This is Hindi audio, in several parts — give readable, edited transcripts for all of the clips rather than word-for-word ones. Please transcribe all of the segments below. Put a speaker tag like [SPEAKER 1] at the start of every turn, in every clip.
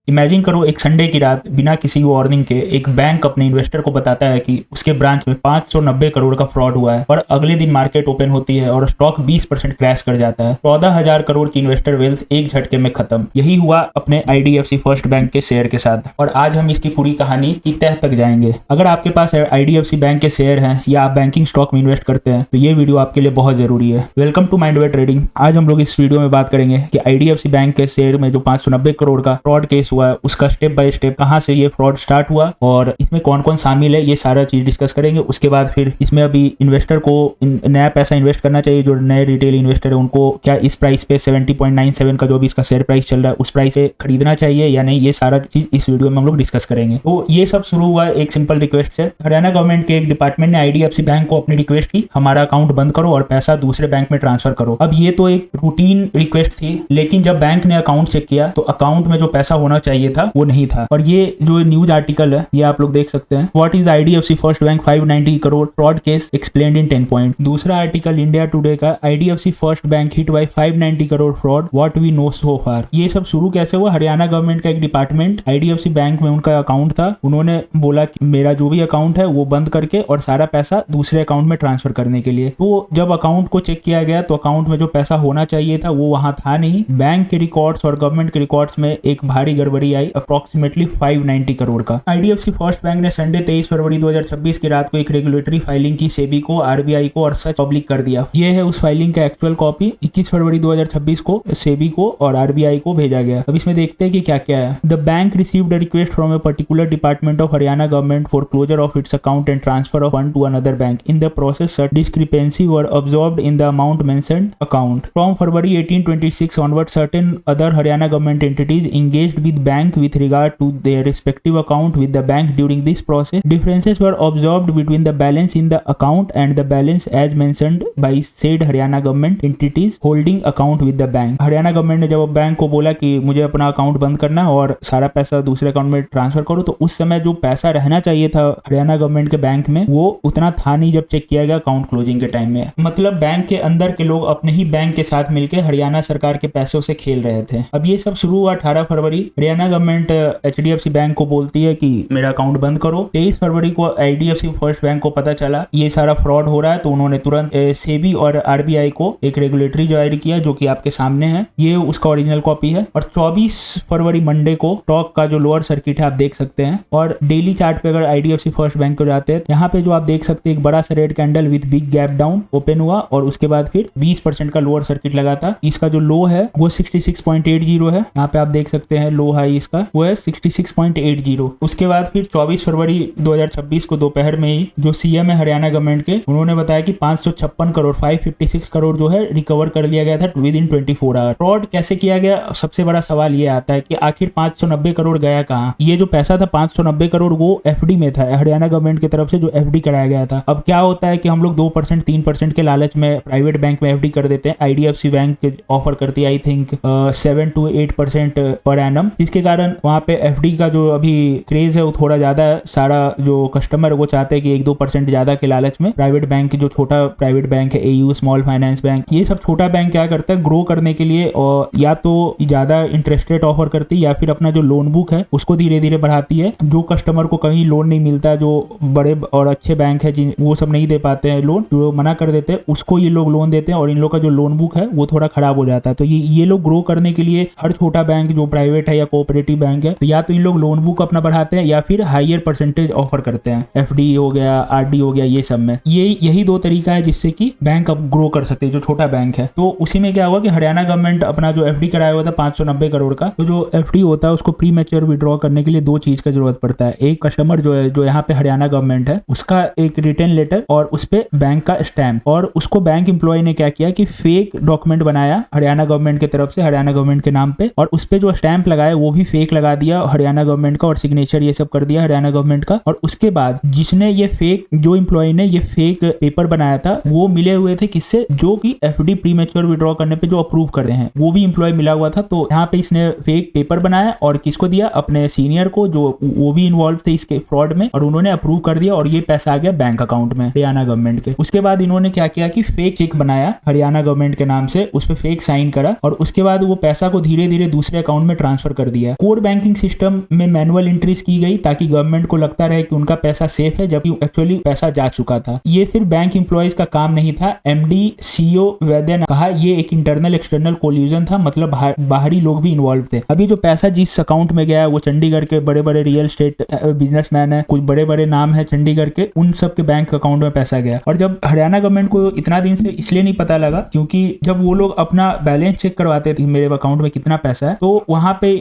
[SPEAKER 1] इमेजिन करो एक संडे की रात बिना किसी वार्निंग के एक बैंक अपने इन्वेस्टर को बताता है कि उसके ब्रांच में 590 करोड़ का फ्रॉड हुआ है, और अगले दिन मार्केट ओपन होती है और स्टॉक 20% क्रैश कर जाता है। 14,000 करोड़ की इन्वेस्टर वेल्थ एक झटके में खत्म। यही हुआ अपने IDFC फर्स्ट बैंक के शेयर के साथ, और आज हम इसकी पूरी कहानी की तह तक जाएंगे। अगर आपके पास IDFC बैंक के शेयर हैं या आप बैंकिंग स्टॉक में इन्वेस्ट करते हैं तो ये वीडियो आपके लिए बहुत जरूरी है। Welcome to Mindway Trading. आज हम लोग इस वीडियो में बात करेंगे कि IDFC बैंक के शेयर में जो 590 करोड़ का फ्रॉड केस हुआ है उसका स्टेप बाय स्टेप कहां से ये फ्रॉड स्टार्ट हुआ और इसमें कौन कौन शामिल है, ये सारा चीज डिस्कस करेंगे। उसके बाद फिर इसमें अभी इन्वेस्टर को नया पैसा इन्वेस्ट करना चाहिए, जो नए रिटेल इन्वेस्टर है उनको क्या इस प्राइस पे 70.97 का जो भी इसका शेयर प्राइस चल रहा है उस प्राइस पे खरीदना चाहिए या नहीं, ये सारा चीज इस वीडियो में हम लोग डिस्कस करेंगे। तो ये सब शुरू हुआ एक सिंपल रिक्वेस्ट से। हरियाणा गवर्नमेंट के एक डिपार्टमेंट ने IDFC बैंक को अपनी रिक्वेस्ट की, हमारा अकाउंट बंद करो और पैसा दूसरे बैंक में ट्रांसफर करो। अब ये तो एक रूटीन रिक्वेस्ट थी, लेकिन जब बैंक ने अकाउंट चेक किया तो अकाउंट में जो पैसा होना चाहिए था वो नहीं था। और ये जो न्यूज आर्टिकल है ये आप लोग देख सकते हैं, what is IDFC first bank 590 crore fraud case explained in 10 point. दूसरा आर्टिकल इंडिया टुडे का, IDFC first bank hit by 590 crore fraud, what we know so far. ये सब शुरू कैसे हुआ? हरियाणा गवर्नमेंट का एक डिपार्टमेंट IDFC बैंक में उनका अकाउंट था, उन्होंने बोला कि मेरा जो भी अकाउंट है वो बंद करके और सारा पैसा दूसरे अकाउंट में ट्रांसफर करने के लिए। तो जब अकाउंट को चेक किया गया तो अकाउंट में जो पैसा होना चाहिए था वो वहां था नहीं। बैंक के रिकॉर्ड्स और गवर्नमेंट के रिकॉर्ड्स में एक भारी गड़बड़ी आई, अप्रोक्सीमेटली 590 करोड़ का। IDFC फर्स्ट बैंक ने संडे 23 फरवरी 2026 की रात को एक रेगुलेटरी फाइलिंग की, सेबी को, RBI को और सच पब्लिक कर दिया। ये है उस फाइलिंग का एक्चुअल कॉपी। 21 फरवरी 2026 को सेबी को और RBI को भेजा गया। अब इसमें देखते हैं कि क्या क्या है। The bank received a request from a particular department of Haryana government for closure of its account and transfer of fund to another bank. In the process such discrepancy were observed in the amount mentioned account. From February 1826 onward, certain other Haryana government entities engaged with bank with regard to their respective account with the bank during this process. Differences were observed between the balance in the account and the balance as mentioned by said Haryana government entities holding account with the bank. Haryana government ने जब बैंक को बोला कि मुझे अपना अकाउंट बंद करना और सारा पैसा दूसरे अकाउंट में ट्रांसफर करो, तो उस समय जो पैसा रहना चाहिए था हरियाणा गवर्नमेंट के बैंक में वो उतना था नहीं जब चेक किया गया अकाउंट क्लोजिंग के टाइम में। मतलब बैंक के अंदर के लोग अपने ही बैंक के साथ मिलकर हरियाणा सरकार के पैसों से खेल रहे थे। अब ये सब शुरू हुआ 18 फरवरी। हरियाणा गवर्नमेंट HDFC बैंक को बोलती है कि मेरा अकाउंट बंद करो। 23 फरवरी को IDFC फर्स्ट बैंक को पता चला ये सारा फ्रॉड हो रहा है, तो उन्होंने तुरंत सेबी और RBI को एक रेगुलेटरी जारी किया, जो कि आपके सामने है, ये उसका ओरिजिनल कॉपी है। और 24 फरवरी मंडे को स्टॉक का जो लोअर सर्किट है आप देख सकते हैं, और डेली चार्ट पे अगर IDFC फर्स्ट बैंक को जाते हैं यहाँ पे जो आप देख सकते हैं एक बड़ा सा red candle with big gap down open हुआ, और उसके बाद फिर 20% का लोअर सर्किट लगा था। इसका जो लो है वो 66.80 है। यहाँ पे आप देख सकते हैं लो हाई इसका वो है 66.80। उसके बाद फिर 24 फरवरी 2026 को दोपहर में ही जो CM है हरियाणा गवर्नमेंट के, उन्होंने बताया कि 556 करोड़ 556 करोड़ जो है रिकवर कर लिया गया था विद इन 24 आवर। फ्रॉड कैसे किया गया? सबसे बड़ा सवाल ये आता है कि आखिर 590 करोड़ गया कहाँ? ये जो पैसा था 590 करोड़ वो FD में था, हरियाणा गवर्नमेंट की तरफ से जो FD कराया गया था। अब क्या होता है कि हम लोग 2% 3% के लालच में प्राइवेट बैंक में FD कर देते हैं। IDFC बैंक ऑफर करती है I think 7 to 8% per annum, जिसके कारण वहाँ पे FD का जो अभी क्रेज है वो थोड़ा ज्यादा है। सारा जो कस्टमर है वो चाहते हैं कि 1-2% ज्यादा के लालच में प्राइवेट बैंक, जो छोटा प्राइवेट बैंक है AU स्मॉल फाइनेंस बैंक, ये सब छोटा बैंक क्या करता है ग्रो करने के लिए, और या तो ज्यादा इंटरेस्ट रेट ऑफर करती है या फिर अपना जो लोन बुक है उसको धीरे धीरे बढ़ाती है। जो कस्टमर को कहीं लोन नहीं मिलता, जो बड़े और अच्छे बैंक है जिन वो सब नहीं दे पाते हैं लोन, जो मना कर देते हैं, उसको ये लोग लोन देते हैं, और इन लोग का जो लोन बुक है वो थोड़ा खराब हो जाता है। तो ये लोग ग्रो करने के लिए हर छोटा बैंक जो प्राइवेट है या कोऑपरेटिव बैंक है, तो या तो इन लोग लोन बुक अपना बढ़ाते हैं या फिर हायर परसेंटेज ऑफर करते हैं। FD हो गया, RD हो गया, ये सब में यही दो तरीका है जिससे कि बैंक अब ग्रो कर सकते हैं जो छोटा बैंक है। तो उसी में क्या हुआ कि हरियाणा गवर्नमेंट अपना जो FD कराया हुआ था 590 करोड़ का, तो जो FD होता है उसको प्री मैच्योर विड्रॉ करने के लिए दो चीज का जरूरत पड़ता है। एक कस्टमर जो है, जो यहाँ पे हरियाणा गवर्नमेंट है, उसका एक रिटर्न लेटर और उस पे बैंक का स्टैम्प। और उसको बैंक एम्प्लॉय ने क्या किया कि फेक डॉक्यूमेंट बनाया हरियाणा गवर्नमेंट की तरफ से, हरियाणा गवर्नमेंट के नाम पे, और उस पे जो स्टैम्प लगाया वो भी फेक लगा दिया हरियाणा गवर्नमेंट का, और सिग्नेचर ये सब कर दिया हरियाणा गवर्नमेंट का। और उसके बाद जिसने ये फेक, जो एम्प्लॉय ने ये फेक पेपर बनाया था, वो मिले हुए थे किससे? जो कि FD प्री मैच्योर विड्रॉ करने पे जो अप्रूव कर रहे हैं वो भी एम्प्लॉय मिला हुआ था। तो यहाँ पे इसने फेक पेपर बनाया और किसको दिया? अपने सीनियर को, जो वो भी इन्वॉल्व थे इसके फ्रॉड में, और उन्होंने अप्रूव कर दिया, और ये पैसा आ गया बैंक अकाउंट में हरियाणा गवर्नमेंट के। उसके बाद इन्होंने क्या किया कि फेक चेक बनाया हरियाणा गवर्नमेंट के नाम से, उस पर फेक साइन करा, और उसके बाद वो पैसा को धीरे धीरे दूसरे अकाउंट में ट्रांसफर कर दिया। कोर बैंकिंग सिस्टम में मैनुअल एंट्रीज की गई ताकि गवर्नमेंट को लगता रहे कि उनका पैसा सेफ है, जबकि एक्चुअली पैसा जा चुका था। ये सिर्फ बैंक एम्प्लॉयज का काम नहीं था। एमडी सीईओ वैद्य ने कहा ये एक इंटरनल एक्सटर्नल कोल्यूजन था, मतलब बाहरी लोग भी इन्वॉल्व थे। अभी जो पैसा जिस अकाउंट में गया है वो चंडीगढ़ के बड़े बड़े रियल एस्टेट बिजनेसमैन है, कुछ बड़े बड़े नाम है चंडीगढ़ के, उन सब के बैंक अकाउंट में पैसा गया। और जब हरियाणा गवर्नमेंट को इतना दिन से इसलिए नहीं पता लगा क्योंकि जब वो लोग अपना बैलेंस चेक करवाते थे मेरे अकाउंट में कितना पैसा है, तो वहां पे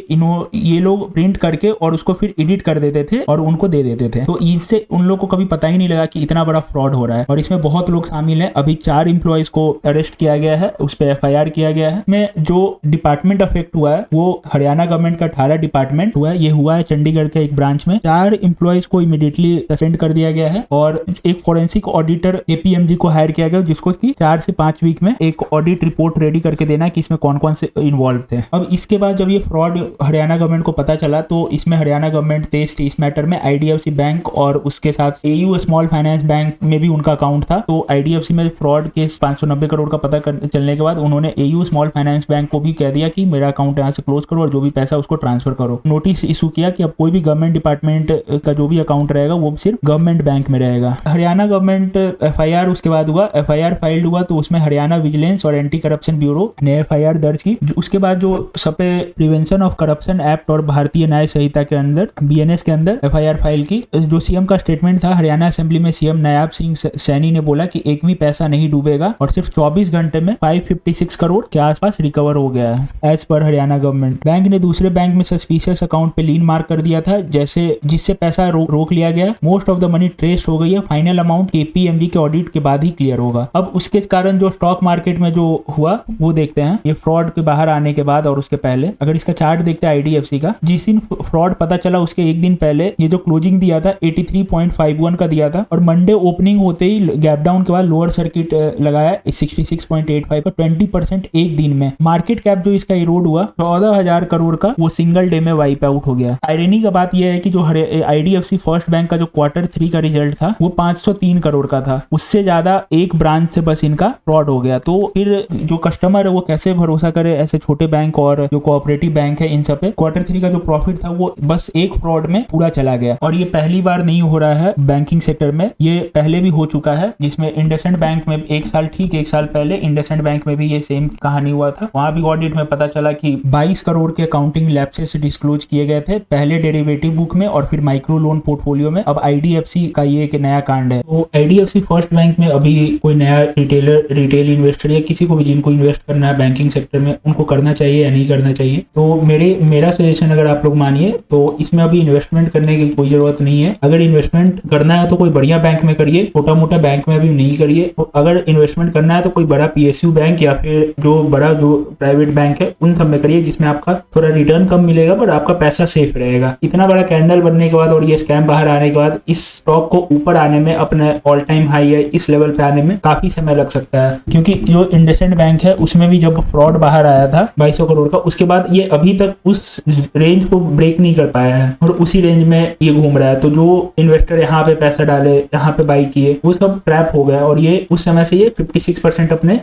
[SPEAKER 1] ये लोग प्रिंट करके और उसको फिर एडिट कर देते थे और उनको दे देते थे। तो इससे उन लोग को कभी पता ही नहीं लगा कि इतना बड़ा फ्रॉड हो रहा है। और इसमें बहुत लोग शामिल हैं। अभी 4 एम्प्लॉयज को अरेस्ट किया गया है, उस पर एफआईआर किया गया है। में जो डिपार्टमेंट अफेक्ट हुआ है वो हरियाणा गवर्नमेंट का 18 डिपार्टमेंट हुआ है। ये हुआ है चंडीगढ़ के एक ब्रांच में। 4 एम्प्लॉयज को इमीडिएटली सस्पेंड कर दिया गया है और एक फॉरेंसिक ऑडिटर एपीएमजी को हायर किया गया जिसको कि 4 से 5 वीक में एक ऑडिट रिपोर्ट रेडी करके देना कि इसमें कौन कौन से इन्वॉल्व थे। अब इसके बाद जब ये फ्रॉड हरियाणा गवर्नमेंट को पता चला तो इसमें हरियाणा गवर्नमेंट तेज थी इस मैटर में। आईडीएफसी बैंक और उसके साथ एयू स्मॉल फाइनेंस बैंक में भी उनका अकाउंट था। तो आईडीएफसी में फ्रॉड केस 590 करोड़ का पता चलने के बाद उन्होंने एयू स्मॉल फाइनेंस बैंक को भी कह दिया कि मेरा अकाउंट यहाँ से क्लोज करो और जो भी पैसा उसको ट्रांसफर करो। नोटिस इशू किया कि अब कोई भी गवर्नमेंट डिपार्टमेंट का जो भी अकाउंट रहेगा वो सिर्फ गवर्नमेंट बैंक में रहेगा। हरियाणा गवर्नमेंट एफआईआर उसके बाद हुआ, एफआईआर फाइल्ड हुआ तो उसमें हरियाणा विजिलेंस और एंटी करप्शन ब्यूरो ने एफआईआर दर्ज की। उसके बाद जो सब पे प्रिवेंशन ऑफ करप्शन एक्ट और भारतीय न्याय संहिता के अंदर बीएनएस के अंदर एफआईआर फाइल की। जो सीएम का स्टेटमेंट था हरियाणा असेंबली में, सीएम नायाब सिंह सैनी ने बोला कि एक भी पैसा नहीं डूबेगा और सिर्फ 24 घंटे में 556 करोड़ के आसपास रिकवर हो गया है as per Haryana government. Bank ने दूसरे बैंक में सस्पिशियस अकाउंट पे लीन मार्क कर दिया था जिससे पैसा रोक लिया गया। Most of the money trace हो गई है। फाइनल अमाउंट केपीएमजी के ऑडिट के बाद ही क्लियर होगा। अब उसके कारण जो स्टॉक मार्केट में जो हुआ वो देखते हैं, ये फ्रॉड के बाहर आने के बाद और उसके पहले। अगर इसका चार्ट देखते हैं आईडीएफसी का, जिस दिन फ्रॉड पता चला उसके एक दिन पहले ये जो क्लोजिंग दिया था 83.51 का दिया था और मंडे ओपनिंग होते ही गैप डाउन के बाद लोअर सर्किट लगाया 66.85 का, 20% एक दिन में। मार्केट कैप जो इसका इरोड हुआ 14,000 करोड़ का, वो सिंगल डे में वाइप आउट हो गया। आयरनी का बात यह है कि जो आईडीएफसी फर्स्ट बैंक का जो Q3 का रिजल्ट था वो 503 करोड़ का था। उससे ज्यादा एक ब्रांच से बस इनका फ्रॉड हो गया। तो फिर जो कस्टमर है वो कैसे भरोसा करे ऐसे छोटे बैंक और जो कोऑपरेटिव बैंक है इन सब पे। Q3 का जो प्रॉफिट था वो बस एक फ्रॉड में पूरा चला गया। और ये पहली बार नहीं हो रहा है बैंकिंग सेक्टर में, ये पहले भी हो चुका है जिसमें इंडसइंड बैंक में एक साल पहले इंडसइंड बैंक में भी ये सेम कहानी हुआ था। वहां भी ऑडिट में पता चला कि 22 करोड़ के अकाउंटिंग लैप्सेस डिस्क्लोज किए गए थे, पहले डेरिवेटिव बुक में और फिर माइक्रो लोन पोर्टफोलियो में। अब आईडीएफसी का ये एक नया कांड है। तो आईडीएफसी फर्स्ट बैंक में अभी कोई नया रिटेल इन्वेस्टर या किसी को भी जिनको इन्वेस्ट करना है बैंकिंग सेक्टर में, उनको करना चाहिए या नहीं करना चाहिए? तो मेरा सजेशन अगर आप लोग मानिए तो इसमें अभी इन्वेस्टमेंट करने की कोई जरूरत नहीं है। अगर इन्वेस्टमेंट करना है तो कोई बढ़िया बैंक में करिए, छोटा मोटा बैंक में अभी नहीं करिए। तो अगर इन्वेस्टमेंट करना है तो कोई बड़ा पीएसयू बैंक या फिर जो प्राइवेट बैंक है उन सब में करिए जिसमें आपका थोड़ा रिटर्न कम मिलेगा पर आपका पैसा सेफ रहेगा। इतना बड़ा कैंडल बनने के बाद और ये स्कैम बाहर आने के बाद इस स्टॉक को ऊपर आने में, अपने ऑल टाइम हाई है इस लेवल पे आने में काफी समय लग सकता है। क्योंकि जो इंडसइंड बैंक है उसमें भी जब फ्रॉड बाहर आया था 2200 करोड़ का, उसके बाद ये अभी तक उस रेंज को ब्रेक नहीं कर पाया है और उसी रेंज में ये घूम रहा है। तो जो इन्वेस्टर यहाँ पे पैसा डाले, यहाँ पे बाई किए, वो सब ट्रैप हो गया और ये उस समय से ये 56% अपने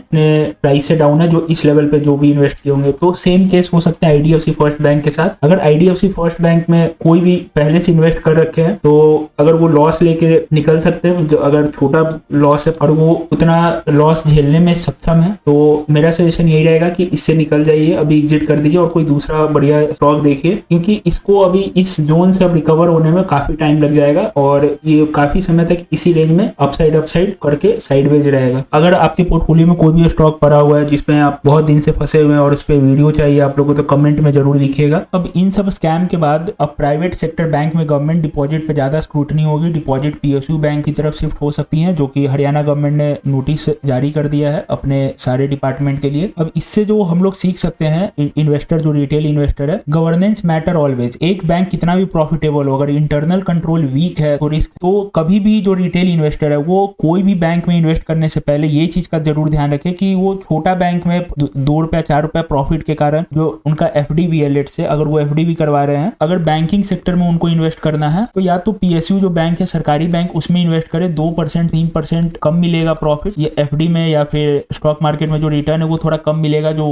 [SPEAKER 1] प्राइस से डाउन है जो इस लेवल पे जो भी इन्वेस्ट किए होंगे। तो सेम केस हो सकता है आईडीएफसी फर्स्ट बैंक के साथ। अगर आईडीएफसी फर्स्ट बैंक में कोई भी पहले से इन्वेस्ट कर रखे हैं तो अगर वो लॉस लेके निकल सकते हैं, जो अगर छोटा लॉस है और वो उतना लॉस झेलने में सक्षम है, तो मेरा सजेशन यही रहेगा कि इससे निकल जाइए, अभी एग्जिट कर दीजिए और कोई दूसरा बढ़िया स्टॉक देखिए। क्योंकि इसको अभी इस जोन से अब रिकवर होने में काफी टाइम लग जाएगा और ये काफी समय तक इसी रेंज में अपसाइड करके साइडवेज रहेगा। अगर आपके पोर्टफोलियो में कोई भी स्टॉक पड़ा हुआ है जिसमें आप बहुत दिन से फंसे हुए हैं और उस पर वीडियो चाहिए आप लोगों को, तो कमेंट में जरूर दिखिएगा। अब इन सब स्कैम के बाद अब प्राइवेट सेक्टर बैंक में गवर्नमेंट डिपॉजिट पे ज्यादा स्क्रूटनी होगी। डिपॉजिट पीएसयू बैंक की तरफ शिफ्ट हो सकती है, जो कि हरियाणा गवर्नमेंट ने नोटिस जारी कर दिया है अपने सारे डिपार्टमेंट के लिए। अब इससे जो हम लोग सीख सकते हैं, इन्वेस्टर जो रिटेल इन्वेस्टर है, गवर्नेंस मैटर ऑलवेज। एक बैंक कितना भी प्रॉफिटेबल हो, अगर इंटरनल कंट्रोल वीक है तो रिस्क, तो कभी भी जो रिटेल इन्वेस्टर है वो कोई भी बैंक में इन्वेस्ट करने से पहले ये चीज का जरूर ध्यान रखे कि वो छोटा बैंक में 2 रुपया 4 रुपया प्रॉफिट के कारण जो उनका एफडी भी है, लेट से अगर वो एफडी भी करवा रहे हैं, अगर बैंकिंग सेक्टर में उनको इन्वेस्ट करना है तो या तो पीएसयू जो बैंक है सरकारी बैंक, उसमें इन्वेस्ट करे, 2% 3% कम मिलेगा प्रॉफिट। ये एफडी में या फिर स्टॉक मार्केट में जो रिटर्न है वो थोड़ा कम मिलेगा। जो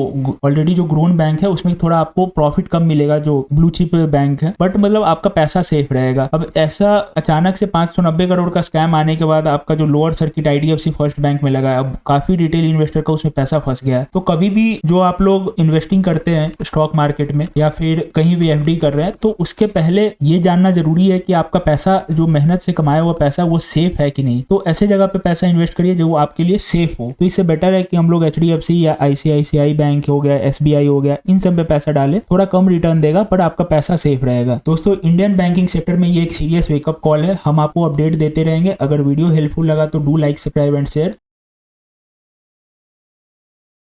[SPEAKER 1] ऑलरेडी जो ग्रोन बैंक है उसमें थोड़ा आपको प्रॉफिट प्रॉफिट कम मिलेगा जो ब्लू चिप बैंक है, बट मतलब आपका पैसा सेफ रहेगा। अब ऐसा अचानक से 590 करोड़ का स्कैम आने के बाद आपका जो lower circuit IDFC first bank में लगा है, अब काफी रिटेल इन्वेस्टर का उसमें पैसा फंस गया है। तो कभी भी जो आप लोग इन्वेस्टिंग करते हैं स्टॉक मार्केट में या फिर कहीं भी FD कर रहे हैं, तो उसके पहले ये जानना जरूरी है कि आपका पैसा जो मेहनत से कमाया हुआ पैसा वो सेफ है कि नहीं। तो ऐसे जगह पे पैसा इन्वेस्ट करिए जो आपके लिए सेफ हो। तो इससे बेटर है कि हम लोग HDFC या ICICI बैंक हो गया, SBI हो गया, इन सब पे पैसा डालें, थोड़ा कम रिटर्न देगा पर आपका पैसा सेफ रहेगा। दोस्तों, इंडियन बैंकिंग सेक्टर में ये एक सीरियस वेकअप कॉल है। हम आपको अपडेट देते रहेंगे। अगर वीडियो हेल्पफुल लगा तो do like, subscribe and share.